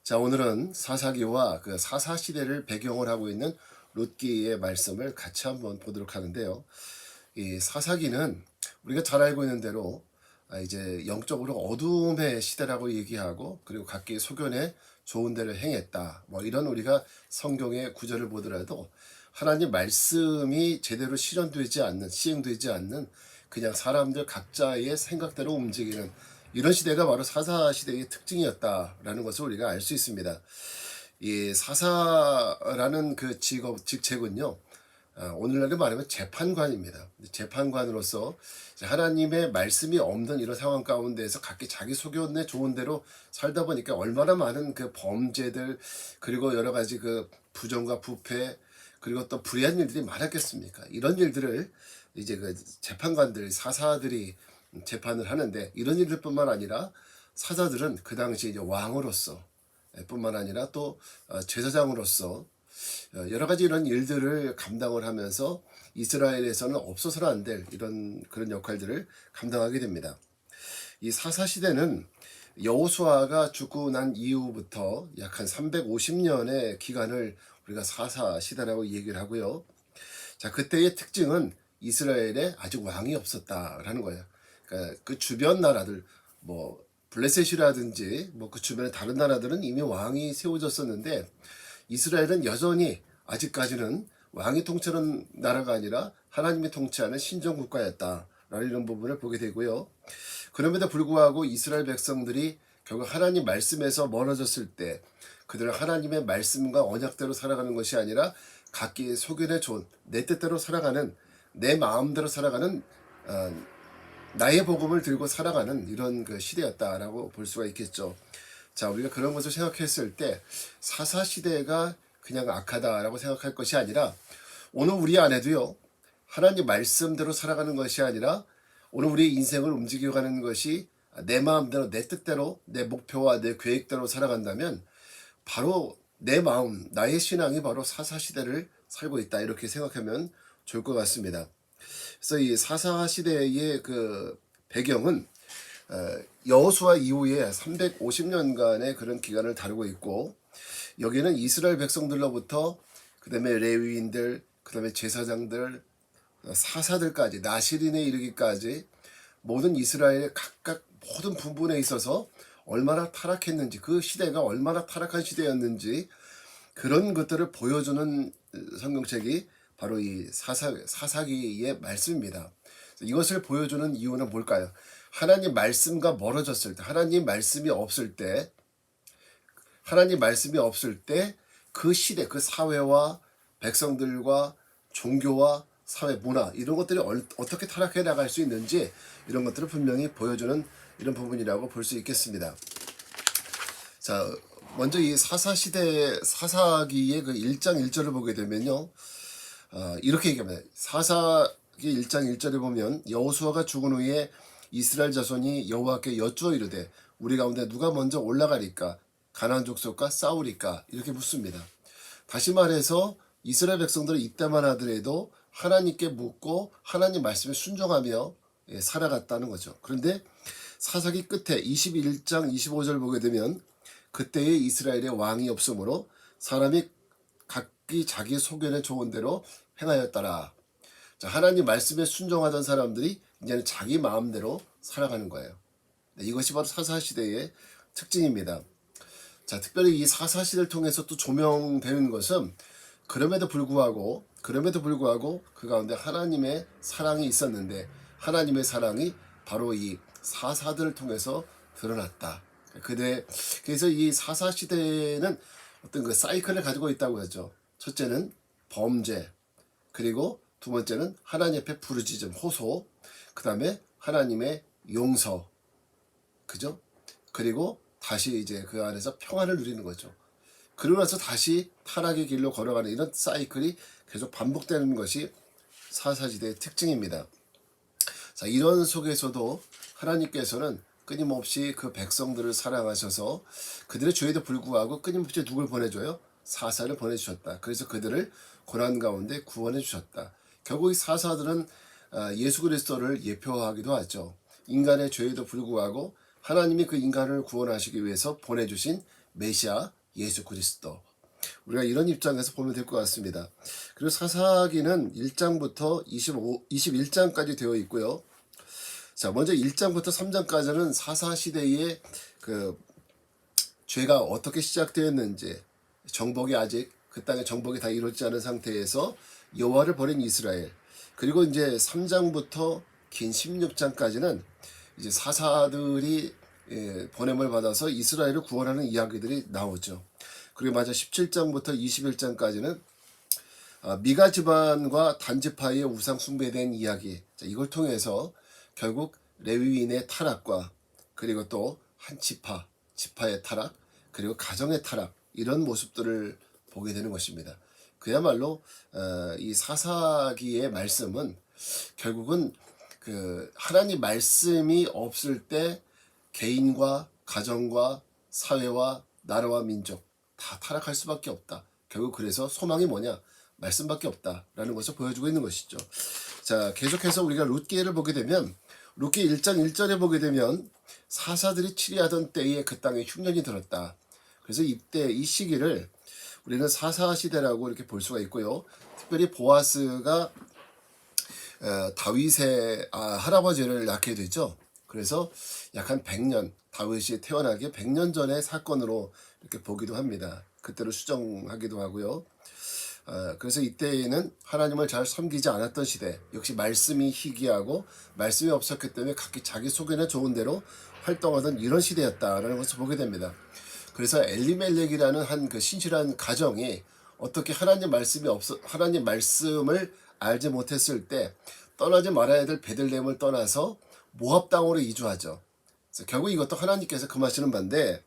자, 오늘은 사사기와 그 사사시대를 배경을 하고 있는 룻기의 말씀을 같이 한번 보도록 하는데요. 이 사사기는 우리가 잘 알고 있는 대로 이제 영적으로 어둠의 시대라고 얘기하고, 그리고 각기 소견에 좋은 대로 행했다, 뭐 이런 우리가 성경의 구절을 보더라도 하나님 말씀이 제대로 실현되지 않는, 시행되지 않는, 그냥 사람들 각자의 생각대로 움직이는 이런 시대가 바로 사사시대의 특징이었다라는 것을 우리가 알 수 있습니다. 이 사사라는 그 직책은요, 오늘날에 말하면 재판관입니다. 재판관으로서 하나님의 말씀이 없는 이런 상황 가운데에서 각기 자기 소견에 좋은 대로 살다 보니까 얼마나 많은 그 범죄들, 그리고 여러 가지 그 부정과 부패, 그리고 또 불의한 일들이 많았겠습니까? 이런 일들을 이제 그 재판관들, 사사들이 재판을 하는데, 이런 일들뿐만 아니라 사사들은 그 당시 이제 왕으로서 뿐만 아니라 또 제사장으로서 여러 가지 이런 일들을 감당을 하면서 이스라엘에서는 없어서는 안 될 이런 그런 역할들을 감당하게 됩니다. 이 사사 시대는 여호수아가 죽고 난 이후부터 약 한 350년의 기간을 우리가 사사 시대라고 얘기를 하고요. 자, 그때의 특징은 이스라엘에 아직 왕이 없었다라는 거예요. 그러니까 그 주변 나라들, 뭐 블레셋이라든지 뭐 그 주변의 다른 나라들은 이미 왕이 세워졌었는데, 이스라엘은 여전히 아직까지는 왕이 통치하는 나라가 아니라 하나님이 통치하는 신정 국가였다라는 이런 부분을 보게 되고요. 그럼에도 불구하고 이스라엘 백성들이 결국 하나님 말씀에서 멀어졌을 때, 그들은 하나님의 말씀과 언약대로 살아가는 것이 아니라 각기 소견에 좋은 내 뜻대로 살아가는, 내 마음대로 살아가는, 나의 복음을 들고 살아가는 이런 그 시대였다라고 볼 수가 있겠죠. 자, 우리가 그런 것을 생각했을 때 사사시대가 그냥 악하다라고 생각할 것이 아니라, 오늘 우리 안에도요, 하나님 말씀대로 살아가는 것이 아니라 오늘 우리의 인생을 움직여가는 것이 내 마음대로, 내 뜻대로, 내 목표와 내 계획대로 살아간다면 바로 내 마음, 나의 신앙이 바로 사사시대를 살고 있다, 이렇게 생각하면 좋을 것 같습니다. 그래서 이 사사시대의 그 배경은 여호수아 이후에 350년간의 그런 기간을 다루고 있고, 여기는 이스라엘 백성들로부터 그 다음에 레위인들, 그 다음에 제사장들, 사사들까지, 나시린에 이르기까지 모든 이스라엘의 각각 모든 부분에 있어서 얼마나 타락했는지, 그 시대가 얼마나 타락한 시대였는지, 그런 것들을 보여주는 성경책이 바로 이 사사기의 말씀입니다. 이것을 보여주는 이유는 뭘까요? 하나님 말씀과 멀어졌을 때, 하나님 말씀이 없을 때, 그 시대, 그 사회와 백성들과 종교와 사회 문화, 이런 것들이 어떻게 타락해 나갈 수 있는지, 이런 것들을 분명히 보여주는 이런 부분이라고 볼 수 있겠습니다. 자, 먼저 이 사사기의 그 1장 1절을 보게 되면요, 이렇게 얘기합니다. 사사기 1장 1절에 보면, 여호수아가 죽은 후에 이스라엘 자손이 여호와께 여쭈어 이르되 우리 가운데 누가 먼저 올라가리까? 가나안 족속과 싸우리까? 이렇게 묻습니다. 다시 말해서 이스라엘 백성들은 이때만 하더라도 하나님께 묻고 하나님 말씀에 순종하며 살아갔다는 거죠. 그런데 사사기 끝에 21장 25절 보게 되면, 그때에 이스라엘에 왕이 없으므로 사람이 각기 자기 소견에 좋은 대로 행하였더라. 자, 하나님 말씀에 순종하던 사람들이 이제는 자기 마음대로 살아가는 거예요. 이것이 바로 사사시대의 특징입니다. 자, 특별히 이 사사시대를 통해서 또 조명되는 것은, 그럼에도 불구하고 그 가운데 하나님의 사랑이 있었는데, 하나님의 사랑이 바로 이 사사들을 통해서 드러났다. 그래서 이 사사시대는 어떤 그 사이클을 가지고 있다고 하죠. 첫째는 범죄, 그리고 두 번째는 하나님 앞에 부르짖음, 호소, 그 다음에 하나님의 용서, 그죠? 그리고 다시 이제 그 안에서 평안을 누리는 거죠. 그러고 나서 다시 타락의 길로 걸어가는 이런 사이클이 계속 반복되는 것이 사사시대의 특징입니다. 자, 이런 속에서도 하나님께서는 끊임없이 그 백성들을 사랑하셔서 그들의 죄에도 불구하고 끊임없이 누굴 보내줘요? 사사를 보내주셨다. 그래서 그들을 고난 가운데 구원해 주셨다. 결국 이 사사들은 예수 그리스도를 예표하기도 하죠. 인간의 죄에도 불구하고 하나님이 그 인간을 구원하시기 위해서 보내주신 메시아 예수 그리스도. 우리가 이런 입장에서 보면 될 것 같습니다. 그리고 사사기는 1장부터 21장까지 되어 있고요. 자, 먼저 1장부터 3장까지는 사사시대의 그 죄가 어떻게 시작되었는지, 정복이 아직 그 땅의 정복이 다 이루어지지 않은 상태에서 여호와를 버린 이스라엘, 그리고 이제 3장부터 긴 16장까지는 이제 사사들이 보냄을 받아서 이스라엘을 구원하는 이야기들이 나오죠. 그리고 마저 17장부터 21장까지는 미가 집안과 단지파의 우상 숭배에 대한 이야기, 이걸 통해서 결국 레위인의 타락과 그리고 또 한 지파의 타락, 그리고 가정의 타락, 이런 모습들을 보게 되는 것입니다. 그야말로 이 사사기의 말씀은 결국은 그 하나님 말씀이 없을 때 개인과 가정과 사회와 나라와 민족 다 타락할 수밖에 없다. 결국 그래서 소망이 뭐냐? 말씀밖에 없다라는 것을 보여주고 있는 것이죠. 자, 계속해서 우리가 룻기를 보게 되면 룻기 1장 1절에 보게 되면 사사들이 치리하던 때에 그 땅에 흉년이 들었다. 그래서 이때 이 시기를 우리는 사사 시대라고 이렇게 볼 수가 있고요. 특별히 보아스가 다윗의 할아버지를 낳게 되죠. 그래서 약 한 100년, 다윗이 태어나기 100년 전의 사건으로 이렇게 보기도 합니다. 그때로 수정하기도 하고요. 그래서 이때에는 하나님을 잘 섬기지 않았던 시대, 역시 말씀이 희귀하고 말씀이 없었기 때문에 각기 자기 속에는 좋은 대로 활동하던 이런 시대였다라는 것을 보게 됩니다. 그래서 엘리멜렉이라는 한 그 신실한 가정이 어떻게 하나님 말씀을 알지 못했을 때 떠나지 말아야 될 베들레헴을 떠나서 모압 땅으로 이주하죠. 그래서 결국 이것도 하나님께서 금하시는 바인데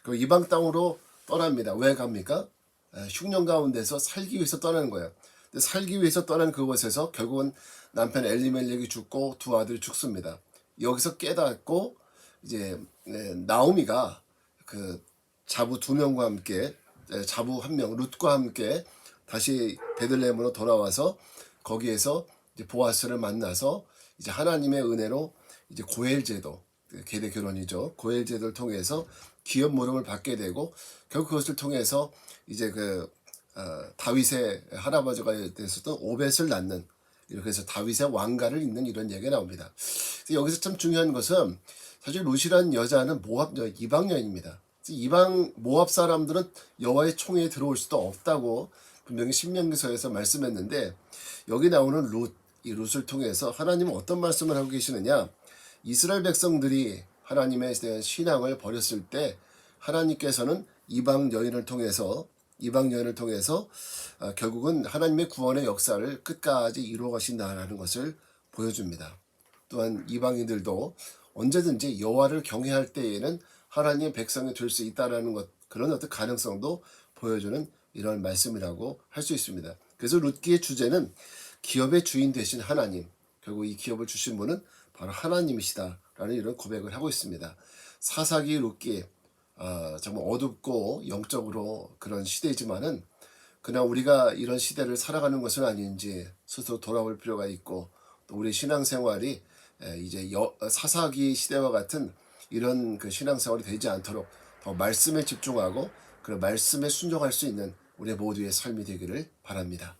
그 이방 땅으로 떠납니다. 왜 갑니까? 흉년 가운데서 살기 위해서 떠나는 거예요. 근데 살기 위해서 떠난 그곳에서 결국은 남편 엘리멜렉이 죽고 두 아들이 죽습니다. 여기서 깨닫고 이제 나오미가 그 자부 2명과 함께, 자부 1명 룻과 함께 다시 베들레헴으로 돌아와서 거기에서 이제 보아스를 만나서 이제 하나님의 은혜로 이제 고엘 제도, 계대 결혼이죠. 고엘 제도를 통해서 기업 모름을 받게 되고 결국 그것을 통해서 이제 다윗의 할아버지가 됐었던 오벳을 낳는, 이렇게 해서 다윗의 왕가를 잇는 이런 얘기가 나옵니다. 여기서 참 중요한 것은 사실 룻이라는 여자는 이방 여인입니다. 이방 모압 사람들은 여호와의 총회에 들어올 수도 없다고 분명히 신명기서에서 말씀했는데, 여기 나오는 이 룻을 통해서 하나님은 어떤 말씀을 하고 계시느냐? 이스라엘 백성들이 하나님에 대한 신앙을 버렸을 때 하나님께서는 이방 여인을 통해서 결국은 하나님의 구원의 역사를 끝까지 이루어 가신다라는 것을 보여줍니다. 또한 이방인들도 언제든지 여호와를 경외할 때에는 하나님의 백성이 될 수 있다라는 것, 그런 어떤 가능성도 보여주는 이런 말씀이라고 할 수 있습니다. 그래서 룻기의 주제는 기업의 주인 되신 하나님, 결국 이 기업을 주신 분은 바로 하나님이시다라는 이런 고백을 하고 있습니다. 사사기 룻기, 정말 어둡고 영적으로 그런 시대이지만은 그냥 우리가 이런 시대를 살아가는 것은 아닌지 스스로 돌아올 필요가 있고, 또 우리 신앙생활이 이제 사사기 시대와 같은 이런 그 신앙생활이 되지 않도록 더 말씀에 집중하고 그 말씀에 순종할 수 있는 우리 모두의 삶이 되기를 바랍니다.